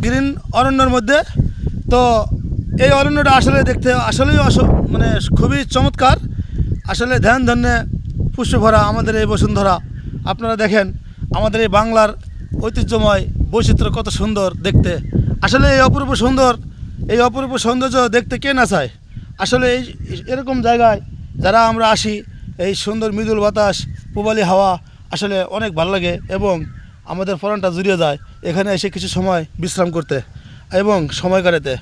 Green অরণ্যের মধ্যে। তো এই অরণ্যটা আসলে দেখতে আসলেই মানে খুবই চমৎকার। আসলে ধ্যান ধান্যে পুষ্প ভরা আমাদের এই বসুন্ধরা। আপনারা দেখেন আমাদের এই বাংলার ঐতিহ্যময় বৈচিত্র্য কত সুন্দর দেখতে। আসলে এই অপূর্ব সৌন্দর্য দেখতে কে না চায়। আসলে এই এরকম জায়গায় যারা আমরা আসি, এই সুন্দর মৃদুল বাতাস, পূবালি হাওয়া আসলে অনেক ভালো লাগে এবং আমাদের পরাণটা জুড়িয়ে যায় এখানে এসে কিছু সময় বিশ্রাম করতে এবং সময় কাটাতে।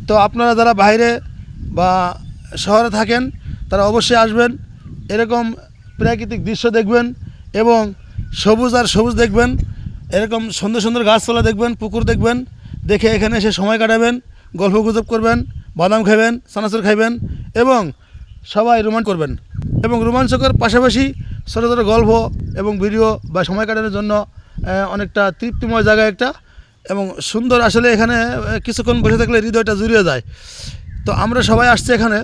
তো আপনারা যারা বাইরে বা শহরে থাকেন তারা অবশ্যই আসবেন, এরকম প্রাকৃতিক দৃশ্য দেখবেন এবং সবুজ আর সবুজ দেখবেন, এরকম সুন্দর সুন্দর গাছপালা দেখবেন, পুকুর দেখবেন, দেখে এখানে এসে সময় কাটাবেন, গল্প গুজব করবেন, বাদাম খাবেন, চানাচুর খাইবেন এবং সবাই রোমাঞ্চ করবেন। এবং রোমাঞ্চকর পাশাপাশি ছোটো ছোটো গল্প এবং ভিডিও বা সময় কাটানোর জন্য অনেকটা তৃপ্তিময় জায়গা একটা এবং সুন্দর। আসলে এখানে কিছুক্ষণ বসে থাকলে হৃদয়টা জুড়িয়ে যায়। তো আমরা সবাই আসছি এখানে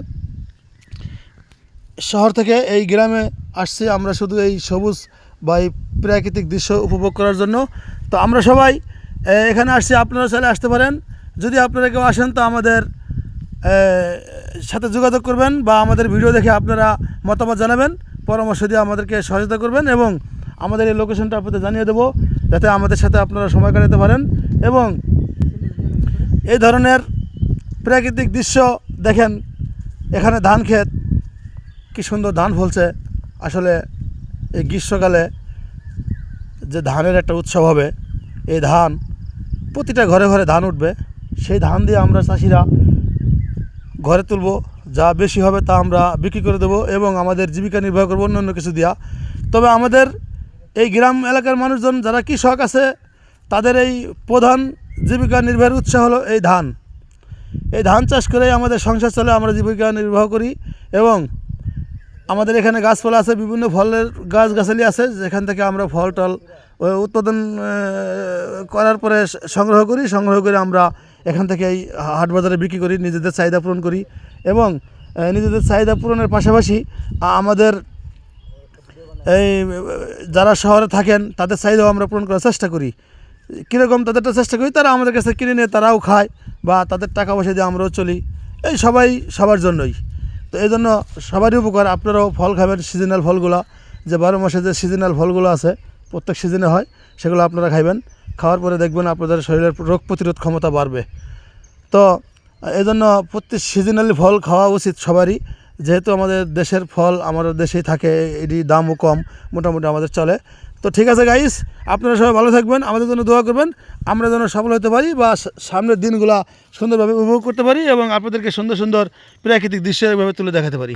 শহর থেকে, এই গ্রামে আসছি আমরা শুধু এই সবুজ বা এই প্রাকৃতিক দৃশ্য উপভোগ করার জন্য। তো আমরা সবাই এখানে আসছি, আপনারা চাইলে আসতে পারেন। যদি আপনারা কেউ আসেন তো আমাদের সাথে যোগাযোগ করবেন বা আমাদের ভিডিও দেখে আপনারা মতামত জানাবেন, পরামর্শ দিয়ে আমাদেরকে সহায়তা করবেন এবং আমাদের এই লোকেশনটা আপনাদের জানিয়ে দেবো যাতে আমাদের সাথে আপনারা সময় কাটাতে পারেন এবং এই ধরনের প্রাকৃতিক দৃশ্য দেখেন। এখানে ধান ক্ষেত, কি সুন্দর ধান ফলছে। আসলে এই গ্রীষ্মকালে যে ধানের একটা উৎসব হবে, এই ধান প্রতিটা ঘরে ঘরে ধান উঠবে, সেই ধান দিয়ে আমরা চাষিরা ঘরে তুলব, যা বেশি হবে তা আমরা বিক্রি করে দেবো এবং আমাদের জীবিকা নির্বাহ করবো অন্য কিছু দিয়া। তবে আমাদের এই গ্রাম এলাকার মানুষজন যারা কৃষক আছে তাদের এই প্রধান জীবিকা নির্বাহের উৎস হলো এই ধান। এই ধান চাষ করে আমাদের সংসার চলে, আমরা জীবিকা নির্বাহ করি এবং আমাদের এখানে গাছপালা আছে, বিভিন্ন ফলের গাছগাছালি আছে যেখান থেকে আমরা ফল টল উৎপাদন করার পরে সংগ্রহ করে আমরা এখান থেকে এই হাট বাজারে বিক্রি করি, নিজেদের চাহিদা পূরণ করি এবং নিজেদের চাহিদা পূরণের পাশাপাশি আমাদের এই যারা শহরে থাকেন তাদের চাহিদাও আমরা পূরণ করার চেষ্টা করি। কীরকম তাদেরটা চেষ্টা করি, তারা আমাদের কাছে কিনে নিয়ে তারাও খায় বা তাদের টাকা পয়সা দিয়ে আমরাও চলি। এই সবাই সবার জন্যই। তো এই জন্য সবারই উপকার। আপনারাও ফল খাবেন, সিজনাল ফলগুলো, যে 12 মাসে যে সিজনাল ফলগুলো আছে প্রত্যেক সিজনে হয়, সেগুলো আপনারা খাইবেন। খাওয়ার পরে দেখবেন আপনাদের শরীরের রোগ প্রতিরোধ ক্ষমতা বাড়বে। তো এই জন্য প্রত্যেক সিজনালি ফল খাওয়া উচিত সবারই, যেহেতু আমাদের দেশের ফল আমাদের দেশেই থাকে, এটি দামও কম, মোটামুটি আমাদের চলে। তো ঠিক আছে গাইস, আপনারা সবাই ভালো থাকবেন, আমাদের জন্য দোয়া করবেন, আমরা যেন সফল হতে পারি বা সামনের দিনগুলো সুন্দরভাবে উপভোগ করতে পারি এবং আপনাদেরকে সুন্দর সুন্দর প্রাকৃতিক দৃশ্য এভাবে তুলে দেখাতে পারি।